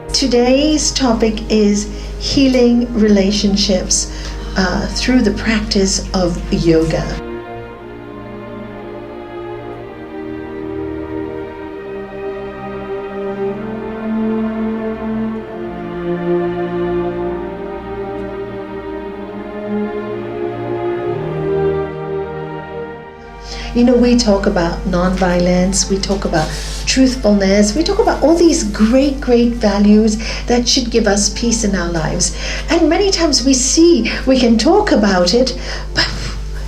Today's topic is healing relationships through the practice of yoga. You know, we talk about nonviolence, we talk about truthfulness, we talk about all these great values that should give us peace in our lives. And many times we can talk about it, but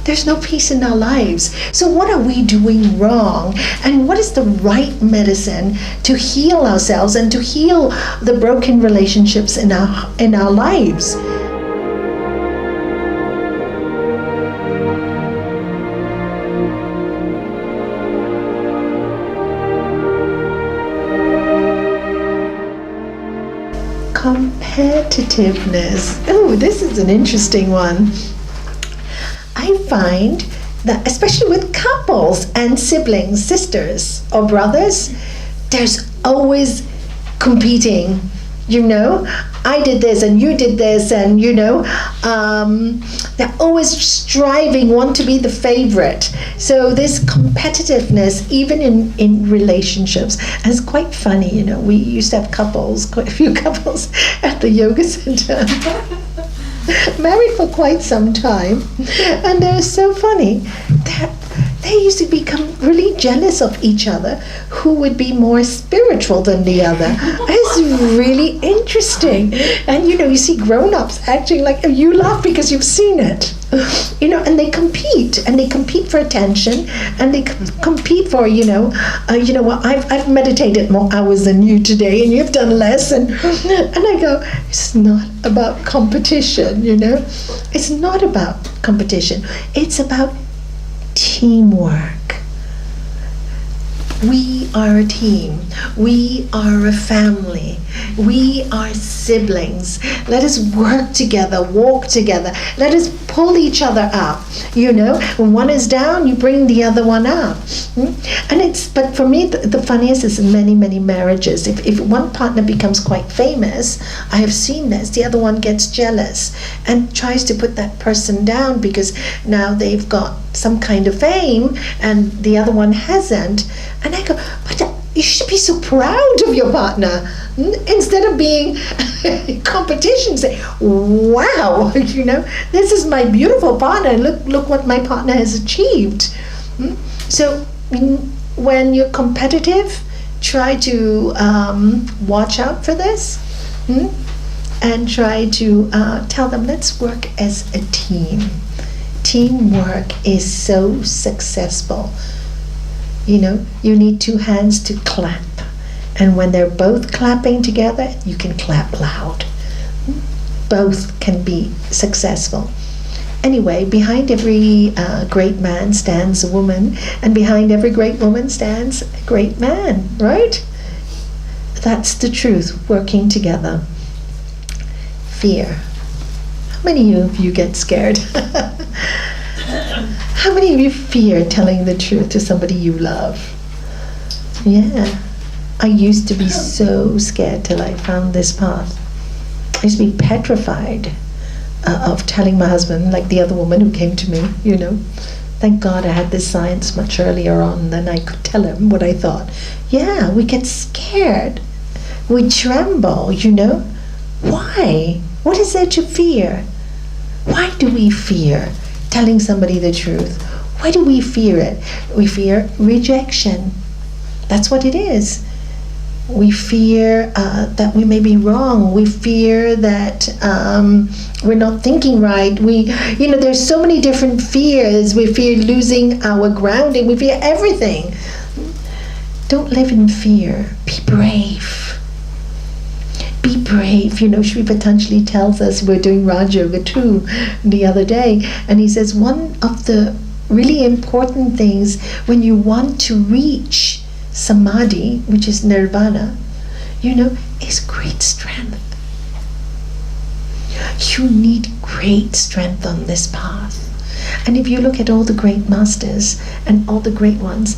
there's no peace in our lives. So what are we doing wrong? And what is the right medicine to heal ourselves and to heal the broken relationships in our lives? Competitiveness. Oh, this is an interesting one. I find that especially with couples and siblings, sisters or brothers, there's always competing. You know, I did this and you did this, and they're always striving, want to be the favorite. So this competitiveness, even in relationships, and it's quite funny. You know, we used to have quite a few couples at the yoga center, married for quite some time, and they're so funny. They used to become really jealous of each other, who would be more spiritual than the other. It's really interesting. And you see grown-ups acting like, you laugh because you've seen it. And they compete for attention, and they compete for, what, I've meditated more hours than you today, and you've done less, and I go, it's not about competition, It's not about competition. It's about teamwork. We are a team. We are a family. We are siblings. Let us work together, walk together. Let us pull each other up. When one is down, you bring the other one up. But for me, the funniest is in many marriages. If one partner becomes quite famous, I have seen this, the other one gets jealous and tries to put that person down because now they've got some kind of fame and the other one hasn't. And I go, but you should be so proud of your partner. Instead of being competition, say, wow, this is my beautiful partner. Look what my partner has achieved. So when you're competitive, try to watch out for this, and try to tell them, let's work as a team. Teamwork is so successful. You need two hands to clap, and when they're both clapping together, you can clap loud. Both can be successful. Anyway, behind every great man stands a woman, and behind every great woman stands a great man, right? That's the truth, working together. Fear. How many of you get scared? How many of you fear telling the truth to somebody you love? Yeah. I used to be so scared till I found this path. I used to be petrified of telling my husband, like the other woman who came to me, Thank God I had this science much earlier on, then I could tell him what I thought. Yeah, we get scared. We tremble, Why? What is there to fear? Why do we fear telling somebody the truth? Why do we fear it? We fear rejection. That's what it is. We fear that we may be wrong. We fear that we're not thinking right. There's so many different fears. We fear losing our grounding. We fear everything. Don't live in fear. Be brave. Be brave. Sri Patanjali tells us, we're doing Raj Yoga too the other day, and he says one of the really important things when you want to reach samadhi, which is nirvana, is great strength. You need great strength on this path. And if you look at all the great masters and all the great ones,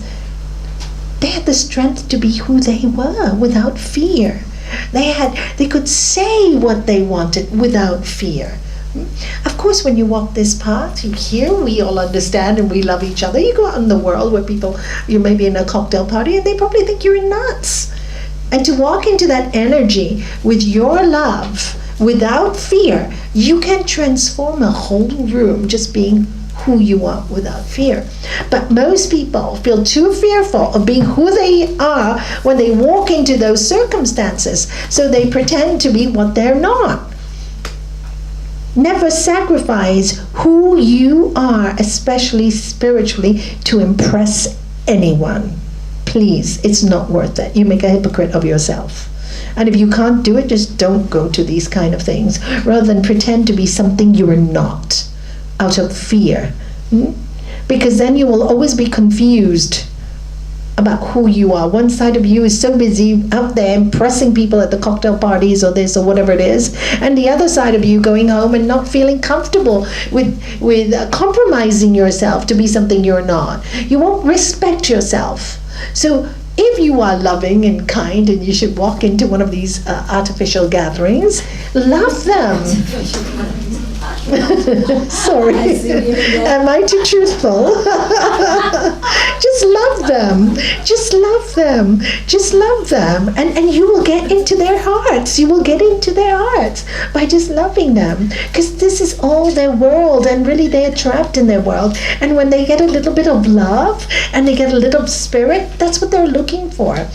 they had the strength to be who they were without fear. They could say what they wanted without fear. Of course, when you walk this path, here we all understand and we love each other. You go out in the world where people, you may be in a cocktail party and they probably think you're nuts. And to walk into that energy with your love, without fear, you can transform a whole room just being who you are without fear. But most people feel too fearful of being who they are when they walk into those circumstances, so they pretend to be what they're not. Never sacrifice who you are, especially spiritually, to impress anyone. Please, it's not worth it. You make a hypocrite of yourself. And if you can't do it, just don't go to these kind of things, rather than pretend to be something you are not out of fear. Because then you will always be confused about who you are. One side of you is so busy out there impressing people at the cocktail parties or this or whatever it is, and the other side of you going home and not feeling comfortable with compromising yourself to be something you're not. You won't respect yourself. So if you are loving and kind and you should walk into one of these artificial gatherings, love them. Sorry, am I too truthful? Just love them. Just love them. Just love them. And you will get into their hearts. You will get into their hearts by just loving them. Because this is all their world, and really they are trapped in their world. And when they get a little bit of love and they get a little spirit, that's what they're looking for.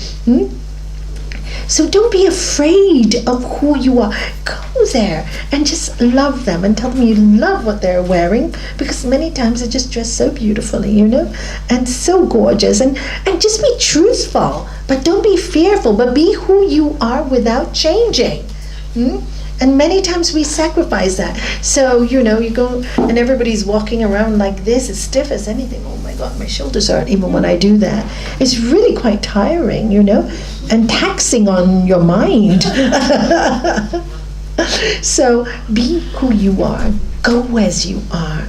So don't be afraid of who you are. Go there and just love them and tell them you love what they're wearing, because many times they just dress so beautifully, and so gorgeous. And just be truthful, but don't be fearful, but be who you are without changing. And many times we sacrifice that. So, you go and everybody's walking around like this, as stiff as anything. Oh my God, my shoulders hurt even when I do that. It's really quite tiring, and taxing on your mind. So be who you are. Go as you are.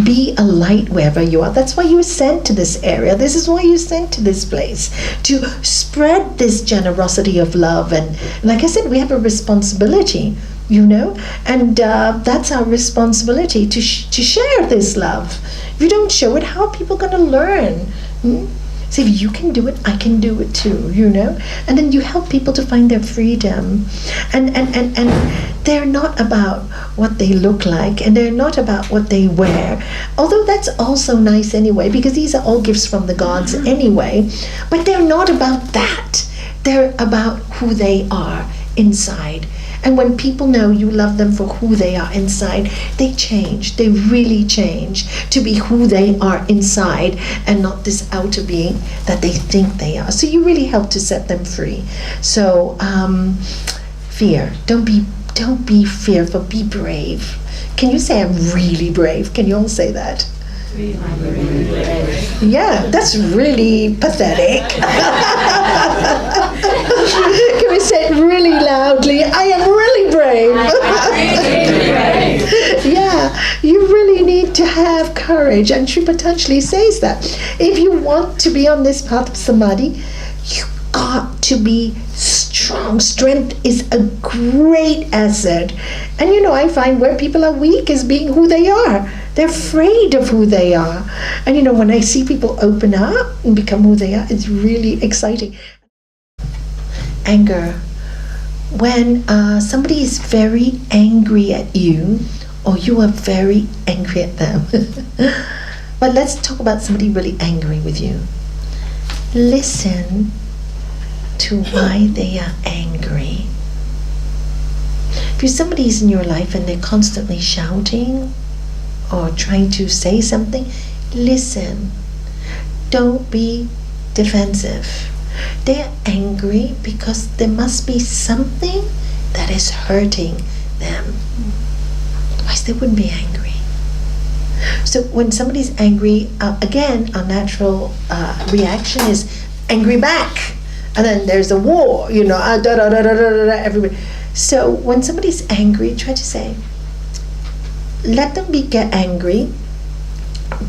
Be a light wherever you are. That's why you were sent to this area. This is why you were sent to this place, to spread this generosity of love. And like I said, we have a responsibility, and that's our responsibility to share this love. If you don't show it, how are people going to learn? So if you can do it, I can do it too, And then you help people to find their freedom. And they're not about what they look like, and they're not about what they wear. Although that's also nice anyway, because these are all gifts from the gods anyway. But they're not about that. They're about who they are inside. And when people know you love them for who they are inside, they change. They really change to be who they are inside, and not this outer being that they think they are. So you really help to set them free. So fear. Don't be fearful. Be brave. Can you say I'm really brave? Can you all say that? Yeah, that's really pathetic. Can we say it really loudly? I am really brave. Yeah, you really need to have courage. And Sri Patanjali says that if you want to be on this path of samadhi, you got to be strong. Strength is a great asset. And I find where people are weak is being who they are. They're afraid of who they are. And when I see people open up and become who they are, it's really exciting. Anger. When somebody is very angry at you, or you are very angry at them. But let's talk about somebody really angry with you. Listen to why they are angry. If somebody's in your life and they're constantly shouting or trying to say something, listen. Don't be defensive. They're angry because there must be something that is hurting them. Otherwise they wouldn't be angry. So when somebody's angry, again, our natural reaction is angry back. And then there's a war, everybody. So when somebody's angry, try to say, let them get angry,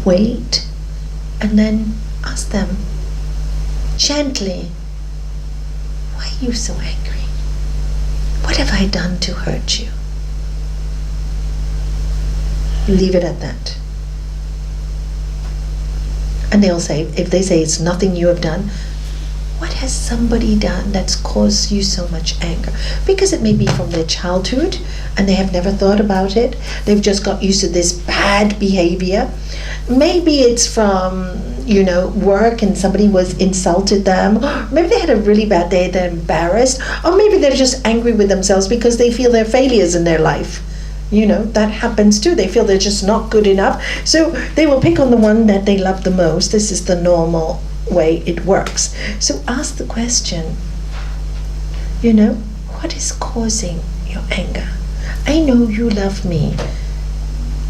wait, and then ask them gently, why are you so angry? What have I done to hurt you? Leave it at that. And they'll say, if they say it's nothing you have done, what has somebody done that's caused you so much anger? Because it may be from their childhood and they have never thought about it. They've just got used to this bad behavior. Maybe it's from, work and somebody was insulted them. Maybe they had a really bad day, they're embarrassed. Or maybe they're just angry with themselves because they feel they're failures in their life. That happens too. They feel they're just not good enough. So they will pick on the one that they love the most. This is the normal way it works. So ask the question, what is causing your anger? I know you love me,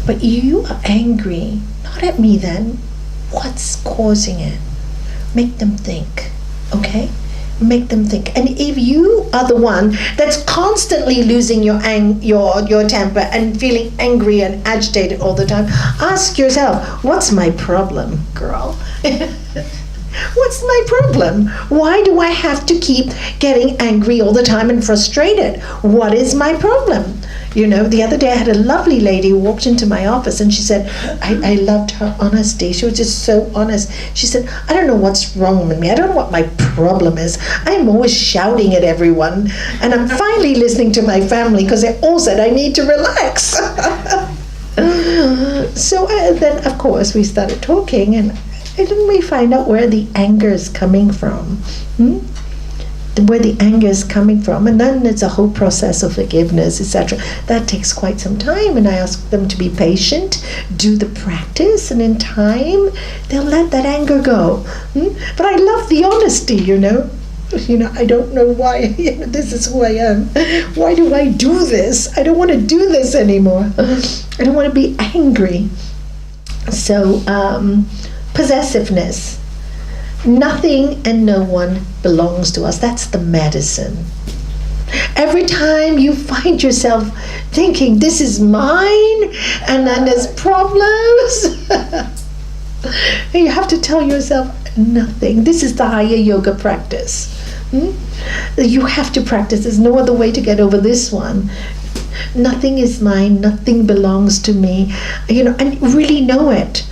but you are angry, not at me then. What's causing it? Make them think, okay? Make them think. And if you are the one that's constantly losing your temper and feeling angry and agitated all the time, ask yourself, what's my problem, girl? What's my problem? Why do I have to keep getting angry all the time and frustrated? What is my problem? The other day I had a lovely lady who walked into my office and she said, I loved her honesty. She was just so honest. She said, I don't know what's wrong with me. I don't know what my problem is. I'm always shouting at everyone. And I'm finally listening to my family because they all said I need to relax. So then, of course, we started talking and then we find out where the anger is coming from. Where the anger is coming from, and then it's a whole process of forgiveness, etc. That takes quite some time, and I ask them to be patient, do the practice, and in time they'll let that anger go. But I love the honesty, I don't know why. This is who I am. Why do I do this? I don't want to do this anymore. I don't want to be angry. So possessiveness. Nothing and no one belongs to us. That's the medicine. Every time you find yourself thinking, this is mine, and then there's problems, you have to tell yourself, nothing. This is the higher yoga practice. You have to practice. There's no other way to get over this one. Nothing is mine. Nothing belongs to me. And really know it.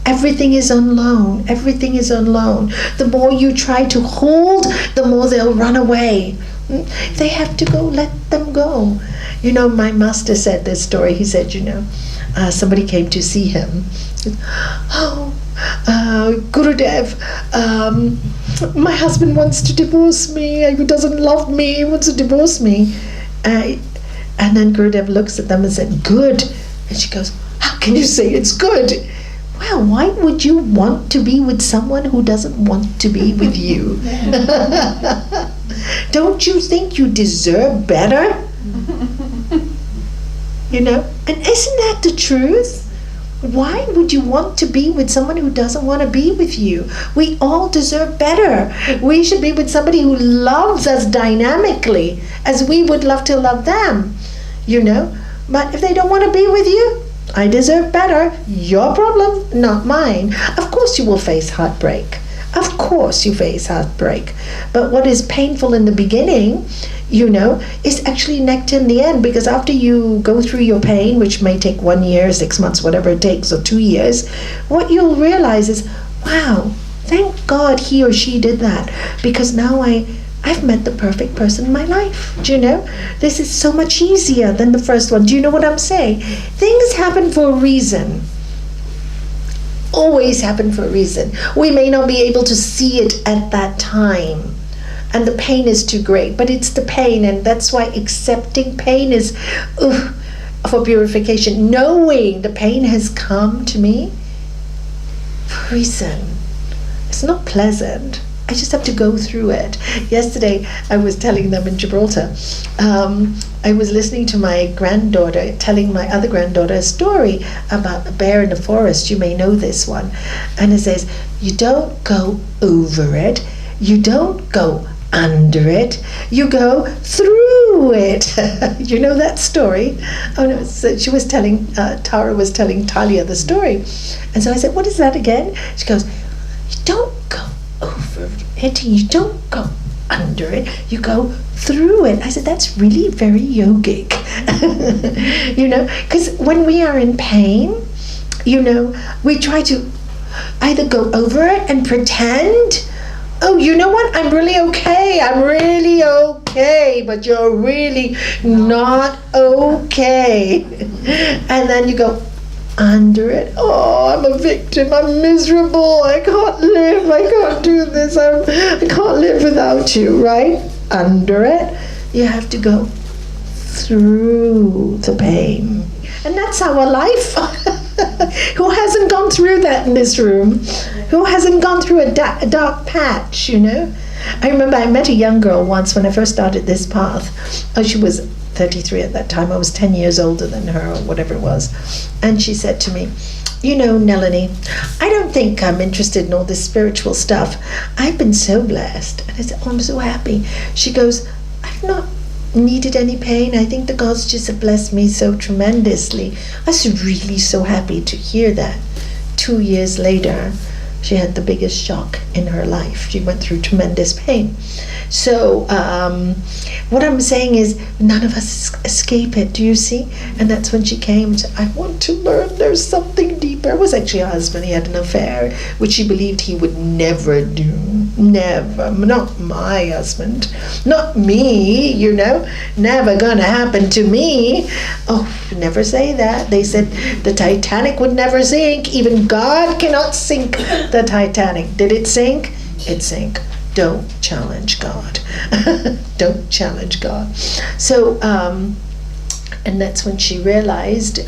Everything is on loan. Everything is on loan. The more you try to hold, the more they'll run away. They have to go, let them go. My master said this story. He said, somebody came to see him. Gurudev, my husband wants to divorce me. He doesn't love me. He wants to divorce me. And then Gurudev looks at them and said, good. And she goes, how can you say it's good? Well, why would you want to be with someone who doesn't want to be with you? Don't you think you deserve better? And isn't that the truth? Why would you want to be with someone who doesn't want to be with you? We all deserve better. We should be with somebody who loves us dynamically as we would love to love them, But if they don't want to be with you, I deserve better. Your problem, not mine. Of course you will face heartbreak. Of course you face heartbreak. But what is painful in the beginning, is actually nectar in the end, because after you go through your pain, which may take 1 year, 6 months, whatever it takes, or 2 years, what you'll realize is, wow, thank God he or she did that, because now I've met the perfect person in my life. Do you know? This is so much easier than the first one. Do you know what I'm saying? Things happen for a reason. Always happen for a reason. We may not be able to see it at that time, and the pain is too great, but it's the pain, and that's why accepting pain is for purification. Knowing the pain has come to me for a reason. It's not pleasant. I just have to go through it. Yesterday, I was telling them in Gibraltar, I was listening to my granddaughter telling my other granddaughter a story about a bear in the forest. You may know this one. And it says, you don't go over it. You don't go under it. You go through it. You know that story? Oh no, so she was telling, Tara was telling Talia the story. And so I said, what is that again? She goes, you don't go over it, you don't go under it, you go through it. I said, that's really very yogic. Because when we are in pain, we try to either go over it and pretend, oh, you know what, I'm really okay, but you're really not okay. And then you go under it. Oh, I'm a victim, I'm miserable, I can't live, I can't do this, I can't live without you, right? Under it, you have to go through the pain. And that's our life. Who hasn't gone through that in this room? Who hasn't gone through a dark patch, I remember I met a young girl once when I first started this path. Oh, she was 33 at that time. I was 10 years older than her, or whatever it was. And she said to me, Nalanie, I don't think I'm interested in all this spiritual stuff. I've been so blessed. And I said, oh, I'm so happy. She goes, I've not needed any pain. I think the gods just have blessed me so tremendously. I was really so happy to hear that. 2 years later, she had the biggest shock in her life. She went through tremendous pain. So what I'm saying is, none of us escape it, do you see? And that's when she came and said, I want to learn, there's something deeper. It was actually her husband. He had an affair, which she believed he would never do. Never. Not my husband. Not me, Never gonna happen to me. Oh, never say that. They said the Titanic would never sink. Even God cannot sink the Titanic. Did it sink? It sank. Don't challenge God. Don't challenge God. So, and that's when she realized,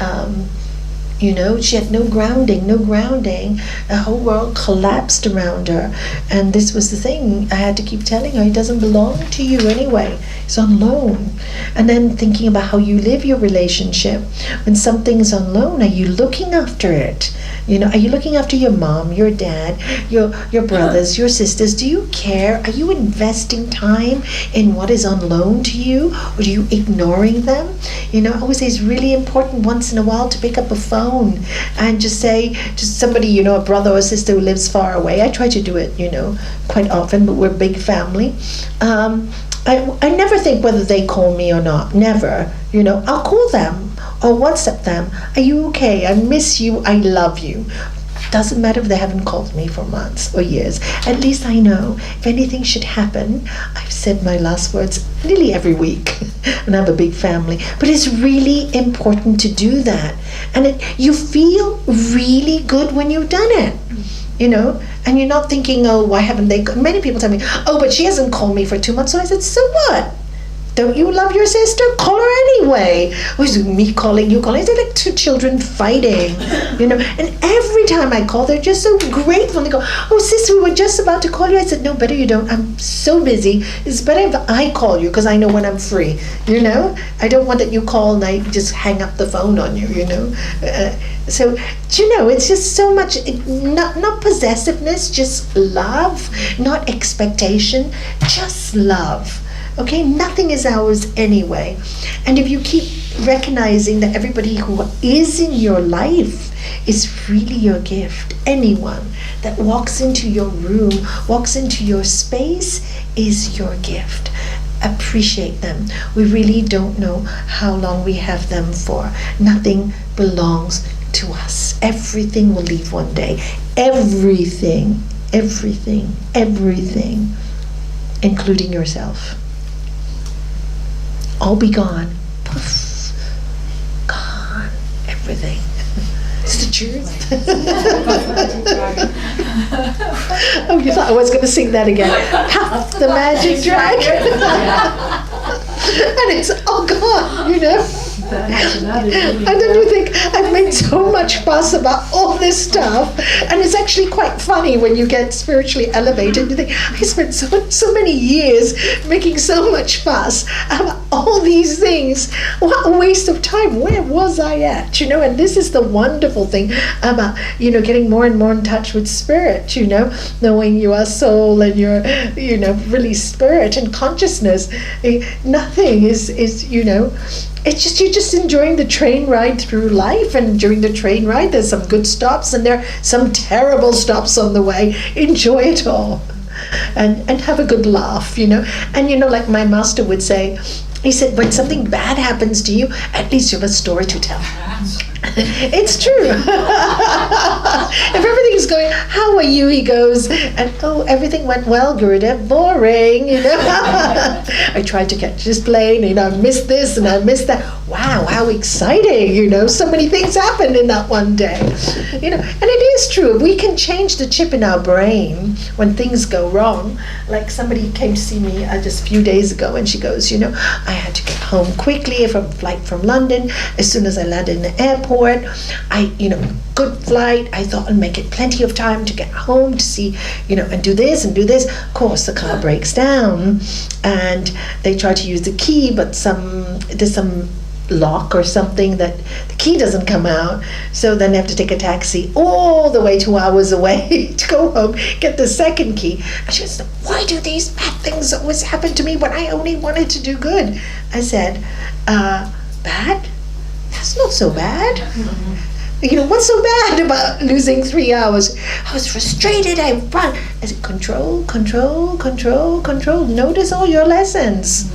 she had no grounding. The whole world collapsed around her. And this was the thing. I had to keep telling her, it doesn't belong to you anyway. It's on loan. And then thinking about how you live your relationship. When something's on loan, are you looking after it? Are you looking after your mom, your dad, your brothers, your sisters? Do you care? Are you investing time in what is on loan to you? Or are you ignoring them? I always say it's really important once in a while to pick up a phone and just say to somebody, a brother or sister who lives far away. I try to do it, quite often, but we're a big family. I never think whether they call me or not. Never. I'll call them or WhatsApp them. Are you okay? I miss you. I love you. Doesn't matter if they haven't called me for months or years. At least I know if anything should happen, I've said my last words nearly every week. And I have a big family. But it's really important to do that. And you feel really good when you've done it. And you're not thinking, oh, why haven't they? Many people tell me, oh, but she hasn't called me for 2 months. So I said, so what? Don't you love your sister? Call her anyway. Or is it me calling, you calling? They're like two children fighting, And every time I call, they're just so grateful. They go, oh, sis, we were just about to call you. I said, no, better you don't. I'm so busy. It's better if I call you because I know when I'm free, I don't want that you call and I just hang up the phone on you, So, it's just so much, not possessiveness, just love, not expectation, just love. Okay, nothing is ours anyway. And if you keep recognizing that everybody who is in your life is really your gift, anyone that walks into your room, walks into your space is your gift. Appreciate them. We really don't know how long we have them for. Nothing belongs to us. Everything will leave one day. Everything, including yourself. All be gone. Poof. Gone. Everything. It's the truth. Oh, you thought I was going to sing that again. Puff the magic dragon. And it's all gone, And then you think, I've made so much fuss about all this stuff, and it's actually quite funny when you get spiritually elevated. You think, I spent so many years making so much fuss about all these things. What a waste of time. Where was I at? And this is the wonderful thing about, getting more and more in touch with spirit, knowing you are soul and you're, really spirit and consciousness. Nothing is it's just you're just enjoying the train ride through life, and during the train ride there's some good stops and there are some terrible stops on the way. Enjoy it all. and have a good laugh, And like my master would say, he said, when something bad happens to you, at least you have a story to tell. It's true. If everything's going, how are you? He goes, and everything went well, Gurudev. Boring, I tried to catch this plane, I missed this and I missed that. Wow, how exciting, so many things happened in that one day. And it is true. We can change the chip in our brain when things go wrong. Like somebody came to see me just a few days ago, and she goes, I had to get home quickly from a flight from London. As soon as I landed in the airport, good flight. I thought I'd make it plenty of time to get home to see, and do this and do this. Of course, the car breaks down, and they try to use the key, but there's some lock or something that the key doesn't come out, so then they have to take a taxi all the way 2 hours away to go home, get the second key. And she said, why do these bad things always happen to me when I only wanted to do good? I said, bad? That's not so bad. What's so bad about losing 3 hours? I was frustrated, I run. I said, control, control, control, control. Notice all your lessons.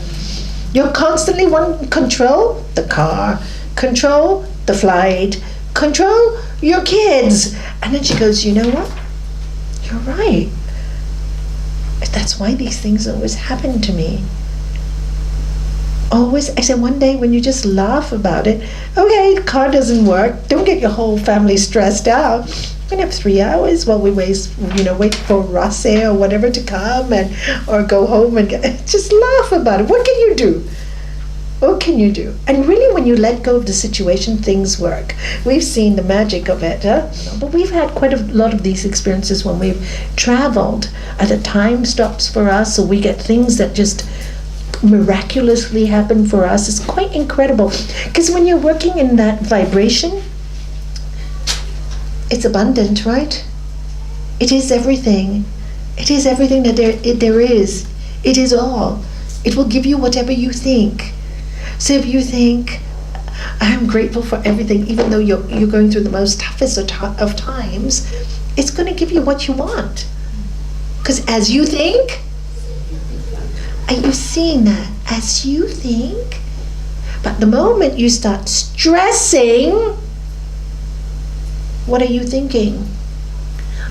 You're constantly wanting control the car, control the flight, control your kids. And then she goes, you know what? You're right. That's why these things always happen to me. Always, I said, one day when you just laugh about it, okay, the car doesn't work, don't get your whole family stressed out. We're gonna have 3 hours while we wait for Rase or whatever to come, or go home and just laugh about it. What can you do? What can you do? And really, when you let go of the situation, things work. We've seen the magic of it, but we've had quite a lot of these experiences when we've traveled. The time stops for us, so we get things that just miraculously happen for us. It's quite incredible, because when you're working in that vibration, it's abundant, right? It is everything. It is everything that there is. It is all. It will give you whatever you think. So if you think, I'm grateful for everything, even though you're going through the most toughest of times, it's going to give you what you want. Because as you think, are you seeing that? As you think, but the moment you start stressing, what are you thinking?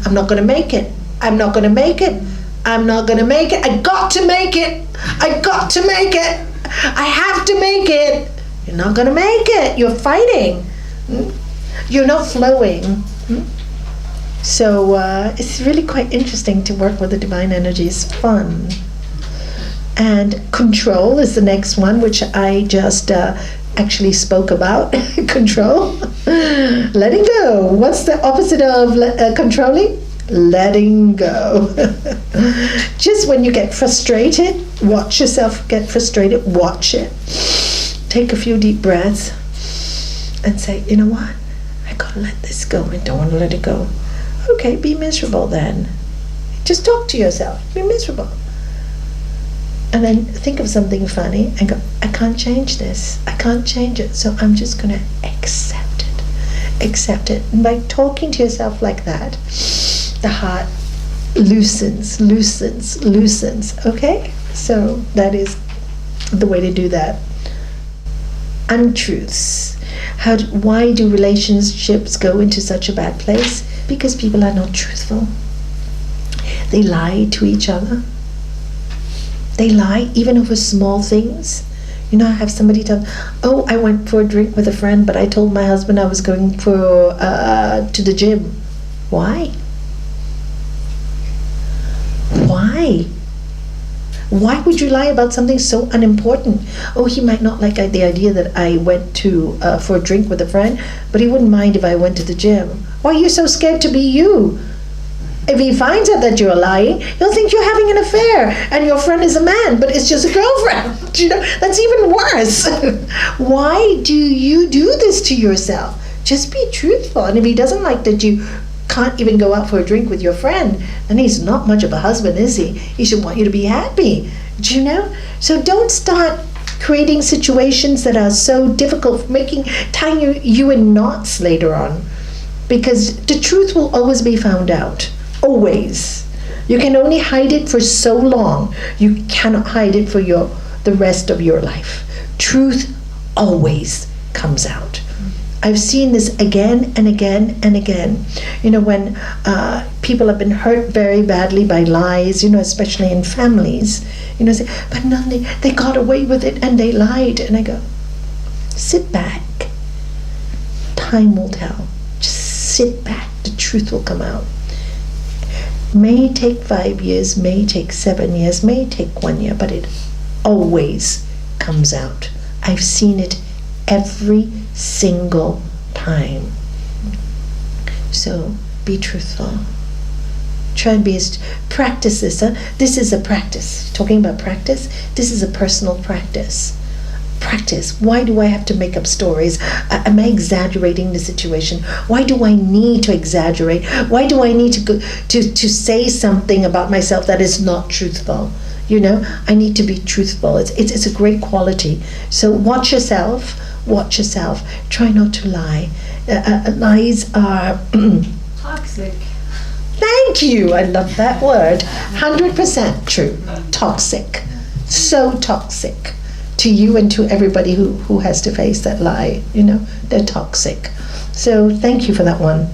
I'm not going to make it. I'm not going to make it. I'm not going to make it. I got to make it. I got to make it. I have to make it. You're not going to make it. You're fighting. You're not flowing. So it's really quite interesting to work with the divine energy. It's fun. And control is the next one, which I just actually spoke about. Control. Letting go. What's the opposite of controlling? Letting go. Just when you get frustrated, watch yourself get frustrated. Watch it. Take a few deep breaths and say, you know what? I gotta let this go. I don't want to let it go. Okay, be miserable then. Just talk to yourself. Be miserable. And then think of something funny and go, I can't change this. I can't change it. So I'm just going to accept it. Accept it. And by talking to yourself like that, the heart loosens. Okay? So that is the way to do that. Untruths. Why do relationships go into such a bad place? Because people are not truthful. They lie to each other. They lie even over small things. I have somebody tell, I went for a drink with a friend, but I told my husband I was going to the gym. Why? Why? Why would you lie about something so unimportant? He might not like the idea that I went for a drink with a friend, but he wouldn't mind if I went to the gym. Why are you so scared to be you? If he finds out that you're lying, he'll think you're having an affair and your friend is a man, but it's just a girlfriend. That's even worse. Why do you do this to yourself? Just be truthful. And if he doesn't like that you can't even go out for a drink with your friend, then he's not much of a husband, is he? He should want you to be happy. So don't start creating situations that are so difficult, tying you in knots later on. Because the truth will always be found out. Always. You can only hide it for so long. You cannot hide it for the rest of your life. Truth always comes out. I've seen this again and again and again. You know, when people have been hurt very badly by lies, you know, especially in families, you know, say, but Nalanie, they got away with it and they lied. And I go, sit back. Time will tell. Just sit back. The truth will come out. May take 5 years, may take 7 years, may take 1 year, but it always comes out. I've seen it every single time. So be truthful. Try and practice this. This is a practice. Talking about practice, this is a personal practice. Practice. Why do I have to make up stories? Am I exaggerating the situation? Why do I need to exaggerate? Why do I need to say something about myself that is not truthful? You know, I need to be truthful. It's a great quality. So watch yourself. Watch yourself. Try not to lie. Lies are toxic. Thank you. I love that word. 100% true. Toxic. So toxic. To you and to everybody who has to face that lie. You know, they're toxic. So thank you for that one.